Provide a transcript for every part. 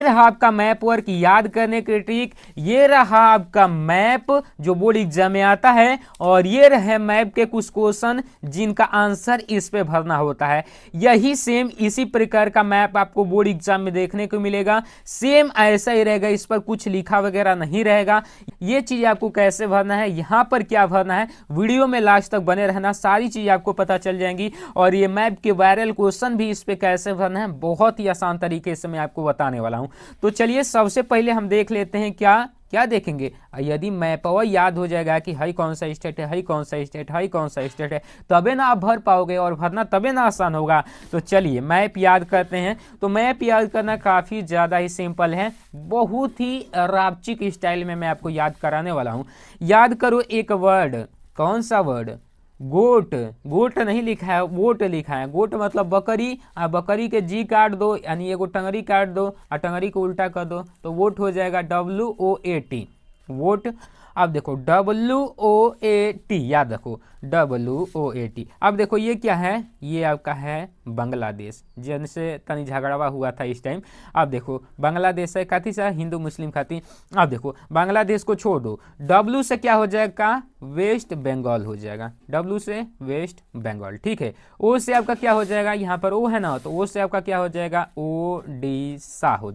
रहा आपका map work याद करने की ट्रिक, ये रहा आपका मैप जो बोर्ड एग्जाम में आता है, और ये रहे मैप के कुछ क्वेश्चन जिनका आंसर इस पे भरना होता है। यही सेम इसी प्रकार का मैप आपको बोर्ड एग्जाम में देखने को मिलेगा, सेम ऐसा ही रहेगा, इस पर कुछ लिखा वगैरह नहीं रहेगा। ये चीज आपको कैसे भरना है, यहां पर क्या भरना है, वीडियो में लास्ट तक बने रहना, सारी चीज आपको पता चल जाएंगी। और ये मैप के वायरल क्वेश्चन भी इस पे कैसे भरना है बहुत ही आसान तरीके से मैं आपको बताने वाला हूं। तो चलिए सबसे पहले हम देख लेते हैं क्या देखेंगे। यदि मैपवा याद हो जाएगा कि हई कौन सा स्टेट है, हई कौन सा स्टेट, हई कौन सा स्टेट है, तबे ना आप भर पाओगे, और भरना तबे ना आसान होगा। तो चलिए मैप याद करते हैं। तो मैप याद करना काफ़ी ज़्यादा ही सिंपल है, बहुत ही रापचिक स्टाइल में मैं आपको याद कराने वाला हूँ। याद करो एक वर्ड, कौन सा वर्ड, गोट। गोट नहीं लिखा है, वोट लिखा है। गोट मतलब बकरी, और बकरी के जी काट दो, यानी एगो टंगरी काट दो और टंगरी को उल्टा कर दो, तो वोट हो जाएगा WOAT, वोट। अब देखो WOAT, याद रखो WOAT। अब देखो ये क्या है, ये आपका है बांग्लादेश, जिनसे तनी झगड़ावा हुआ था इस टाइम। अब देखो बांग्लादेश है खाती सा हिंदू मुस्लिम खाती। अब देखो बांग्लादेश को छोड़ दो, W से क्या हो जाएगा, वेस्ट बंगाल हो जाएगा, W से वेस्ट बंगाल, ठीक है। O से आपका क्या हो जाएगा, यहाँ पर O है ना, तो O से आपका क्या हो जाएगा, ओडिशा हो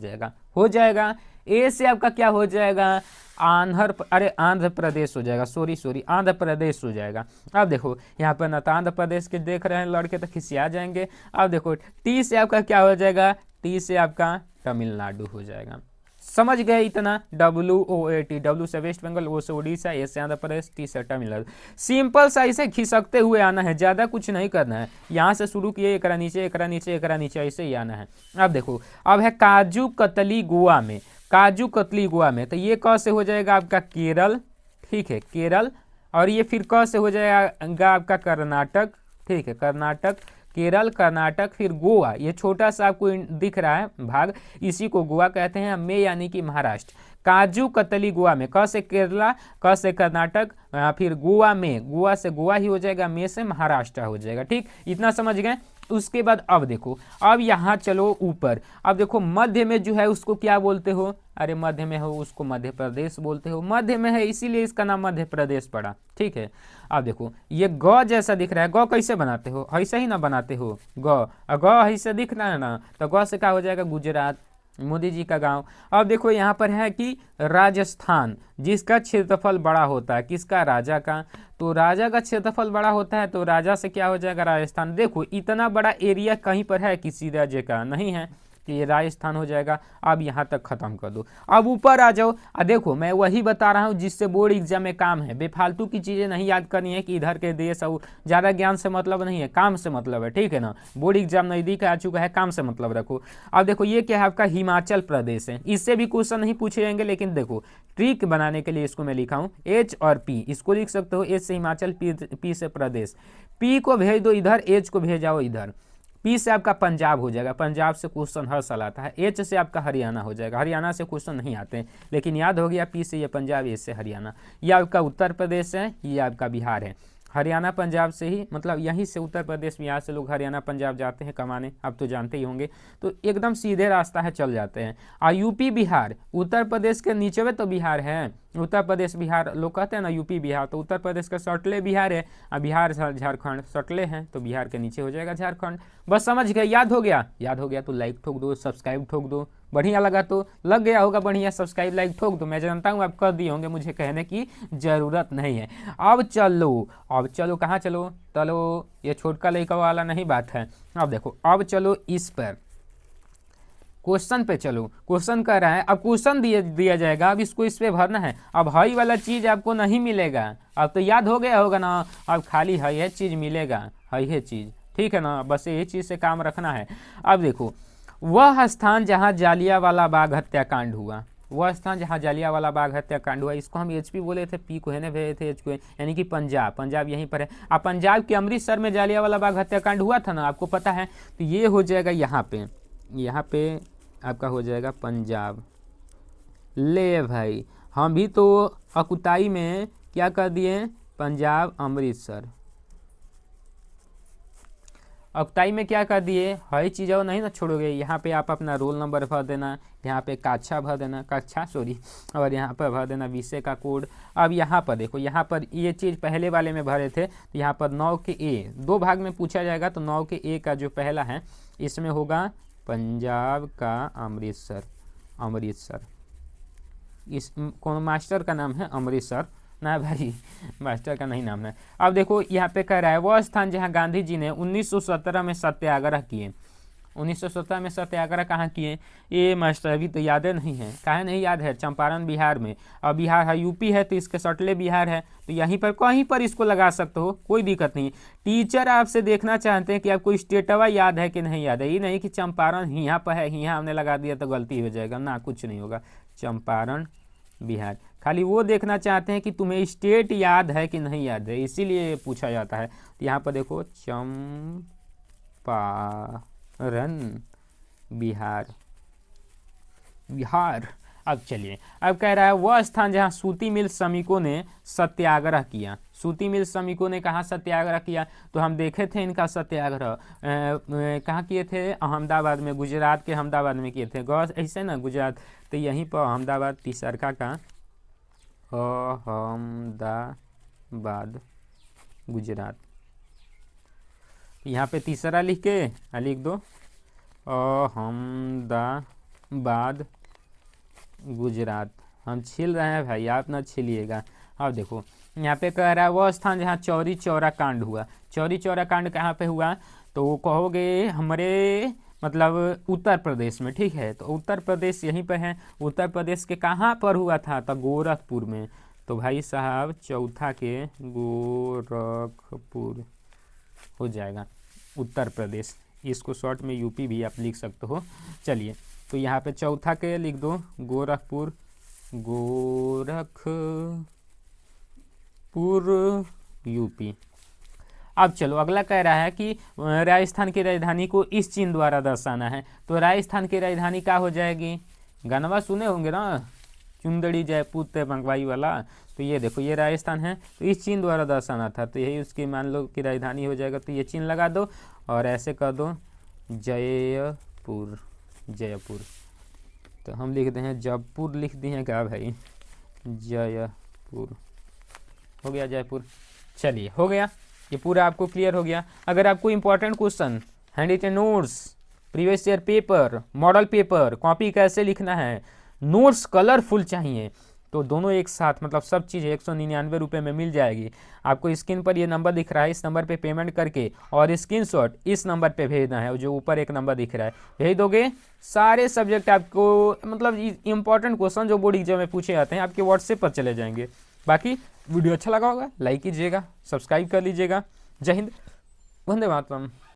जाएगा। ए से आपका क्या हो जाएगा, आंध्र प्रदेश हो जाएगा, सॉरी आंध्र प्रदेश हो जाएगा। अब देखो यहाँ पर ना तो आंध्र प्रदेश के देख रहे हैं लड़के तो खिसिया जाएंगे। अब देखो टी से आपका क्या हो जाएगा, टी से आपका तमिलनाडु हो जाएगा। समझ गए इतना, WOAT, W से वेस्ट बंगाल, O से उड़ीसा, ए से आंध्र प्रदेश, टी से तमिलनाडु। सिंपल सा इसे खिसकते हुए आना है, ज़्यादा कुछ नहीं करना है। यहाँ से शुरू किए, एकरा नीचे एकरा नीचे एकरा नीचे, ऐसे ही आना है। अब देखो अब है काजू कतली गोवा में, काजू कतली गोवा में, तो ये क से हो जाएगा आपका केरल, ठीक है, केरल। और ये फिर क से हो जाएगा आपका कर्नाटक, ठीक है, कर्नाटक, केरल, कर्नाटक, फिर गोवा। ये छोटा सा आपको दिख रहा है भाग, इसी को गोवा कहते हैं, में यानी कि महाराष्ट्र। काजू कतली गोवा में, क से केरला, क से कर्नाटक, फिर गोवा में, गोवा से गोवा ही हो जाएगा, में से महाराष्ट्र हो जाएगा, ठीक, इतना समझ गए। उसके बाद अब देखो, अब यहाँ चलो ऊपर। अब देखो मध्य में जो है उसको क्या बोलते हो, अरे मध्य में हो उसको मध्य प्रदेश बोलते हो, मध्य में है इसीलिए इसका नाम मध्य प्रदेश पड़ा, ठीक है। अब देखो ये ग जैसा दिख रहा है, ग कैसे बनाते हो, ऐसे ही ना बनाते हो, ग ऐसे दिख रहा है ना, तो ग से क्या हो जाएगा, गुजरात, मोदी जी का गांव। अब देखो यहाँ पर है कि राजस्थान, जिसका क्षेत्रफल बड़ा होता है, किसका, राजा का, तो राजा का क्षेत्रफल बड़ा होता है, तो राजा से क्या हो जाएगा, राजस्थान। देखो इतना बड़ा एरिया कहीं पर है किसी राज्य का नहीं है, कि ये राजस्थान हो जाएगा। अब यहाँ तक खत्म कर दो, अब ऊपर आ जाओ। देखो मैं वही बता रहा हूँ जिससे बोर्ड एग्जाम में काम है, बेफालतू की चीज़ें नहीं याद करनी है कि इधर के देश और ज़्यादा ज्ञान से मतलब नहीं है, काम से मतलब है, ठीक है ना। बोर्ड एग्जाम नज़दीक आ चुका है, काम से मतलब रखो। अब देखो ये क्या है आपका हिमाचल प्रदेश है, इससे भी क्वेश्चन नहीं पूछे जाएंगे, लेकिन देखो ट्रिक बनाने के लिए इसको मैं लिखा हूँ H और P, इसको लिख सकते हो, H से हिमाचल, P से प्रदेश, P को भेज दो इधर, H को भेजाओ इधर। P से आपका पंजाब हो जाएगा, पंजाब से क्वेश्चन हर साल आता है। H से आपका हरियाणा हो जाएगा, हरियाणा से क्वेश्चन नहीं आते हैं, लेकिन याद हो गया, P से ये पंजाब, H से हरियाणा। ये आपका उत्तर प्रदेश है, ये आपका बिहार है। हरियाणा पंजाब से ही मतलब यहीं से उत्तर प्रदेश बिहार से लोग हरियाणा पंजाब जाते हैं कमाने, अब तो जानते ही होंगे, तो एकदम सीधे रास्ता है, चल जाते हैं। और यूपी बिहार, उत्तर प्रदेश के नीचे में तो बिहार है, उत्तर प्रदेश बिहार लोग कहते हैं ना, यूपी बिहार, तो उत्तर प्रदेश का सटले बिहार है, और बिहार झारखंड सटले हैं, तो बिहार के नीचे हो जाएगा झारखंड। बस समझ गए, याद हो गया तो लाइक ठोक दो, सब्सक्राइब ठोक दो, बढ़िया लगा तो लग गया होगा बढ़िया, सब्सक्राइब लाइक ठोक दो, मैं जानता हूँ आप कर दिए होंगे, मुझे कहने की ज़रूरत नहीं है। अब चलो कहाँ चलो ये छोटका लड़का वाला नहीं बात है। अब देखो अब चलो इस पर क्वेश्चन पे चलो, क्वेश्चन कर रहा है, अब क्वेश्चन दिया जाएगा, अब इसको इस पे भरना है। अब हाई वाला चीज़ आपको नहीं मिलेगा, अब तो याद हो गया होगा ना, अब खाली हाई है चीज़ मिलेगा, हाई है चीज़, ठीक है ना, बस यही चीज़ से काम रखना है। अब देखो वह स्थान जहाँ जालियांवाला बाग हत्याकांड हुआ, वह स्थान जहाँ जालियांवाला बाग हत्याकांड हुआ, इसको हम HP बोले थे, P को है ना भेजे थे, H को, यानी कि पंजाब यहीं पर है। अब पंजाब के अमृतसर में जालियांवाला बाग हत्याकांड हुआ था ना, आपको पता है, तो ये हो जाएगा यहाँ पे आपका हो जाएगा पंजाब। ले भाई हम भी तो अकुताई में क्या कर दिए, पंजाब अमृतसर। अक्ताई में क्या कर दिए, हर चीज़ और नहीं ना छोड़ोगे, यहाँ पे आप अपना रोल नंबर भर देना, यहाँ पे कक्षा भर देना, कक्षा सॉरी, और यहाँ पर भर देना विषय का कोड। अब यहाँ पर देखो, यहाँ पर ये चीज़ पहले वाले में भरे थे, तो यहाँ पर 9 के ए 2 भाग में पूछा जाएगा, तो 9 के ए का जो पहला है इसमें होगा पंजाब का अमृतसर। अमृतसर इस कौन मास्टर का नाम है अमृतसर ना भाई, मास्टर का नहीं नाम है। अब देखो यहाँ पे कह रहा है वह स्थान जहाँ गांधी जी ने 1917 में सत्याग्रह किए। 1917 में सत्याग्रह कहाँ किए, ये मास्टर अभी तो यादें नहीं है, काहे नहीं याद है, चंपारण बिहार में। अब बिहार है, यूपी है तो इसके सटले बिहार है, तो यहीं पर कहीं पर इसको लगा सकते हो, कोई दिक्कत नहीं। टीचर आपसे देखना चाहते हैं कि आपको स्टेटवा याद है कि नहीं याद है, ये नहीं कि चंपारण यहाँ पर है, यहाँ हमने लगा दिया तो गलती हो जाएगा ना, कुछ नहीं होगा। चंपारण बिहार, खाली वो देखना चाहते हैं कि तुम्हें स्टेट याद है कि नहीं याद है, इसीलिए पूछा जाता है। तो यहाँ पर देखो चंपारण बिहार, बिहार। अब चलिए, अब कह रहा है वह स्थान जहाँ सूती मिल श्रमिकों ने सत्याग्रह किया। सूती मिल श्रमिकों ने कहाँ सत्याग्रह किया, तो हम देखे थे इनका सत्याग्रह कहाँ किए थे, अहमदाबाद में, गुजरात के अहमदाबाद में किए थे। गौर ऐसे ना गुजरात, तो यहीं पर अहमदाबाद तीसरका का, अहमदाबाद गुजरात। यहाँ पे तीसरा लिख के लिख दो अहमदाबाद गुजरात। हम छिल रहे हैं भाई, आप ना छिलिएगा। अब देखो यहाँ पे कह रहा है वह स्थान जहाँ चौरी चौरा कांड हुआ। चौरी चौरा कांड कहाँ पे हुआ, तो वो कहोगे हमारे मतलब उत्तर प्रदेश में, ठीक है। तो उत्तर प्रदेश यहीं पे है, उत्तर प्रदेश के कहाँ पर हुआ था, तो गोरखपुर में। तो भाई साहब चौथा के गोरखपुर हो जाएगा उत्तर प्रदेश। इसको शॉर्ट में यूपी भी आप लिख सकते हो। चलिए, तो यहाँ पे चौथा के लिख दो गोरखपुर, गोरखपुर यूपी। अब चलो अगला कह रहा है कि राजस्थान की राजधानी को इस चिन्ह द्वारा दर्शाना है। तो राजस्थान की राजधानी क्या हो जाएगी, गानवा सुने होंगे ना, चुंदड़ी जयपुर ते मंगवाई वाला। तो ये देखो ये राजस्थान है, तो इस चिन्ह द्वारा दर्शाना था, तो यही उसकी मान लो कि राजधानी हो जाएगा। तो ये चिन्ह लगा दो और ऐसे कर दो जयपुर, जयपुर। तो हम लिख दें जयपुर, लिख दिए क्या भाई, जयपुर हो गया, जयपुर। चलिए हो गया, ये पूरा आपको क्लियर हो गया। अगर आपको important question, handwritten notes, previous year paper, model paper, copy कैसे लिखना है, नोट्स कलरफुल चाहिए, तो दोनों एक साथ मतलब सब चीज़ 199 रुपये में मिल जाएगी। आपको स्क्रीन पर ये नंबर दिख रहा है, इस नंबर पे पेमेंट करके और स्क्रीनशॉट इस नंबर पे भेजना है, जो ऊपर एक नंबर दिख रहा है, भेज दोगे। सारे सब्जेक्ट आपको मतलब इंपॉर्टेंट क्वेश्चन जो बोर्ड एग्जाम में पूछे जाते हैं आपके व्हाट्सएप पर चले जाएंगे। बाकी वीडियो अच्छा लगा होगा लाइक कीजिएगा, सब्सक्राइब कर लीजिएगा। जय हिंद, वंदे मातरम।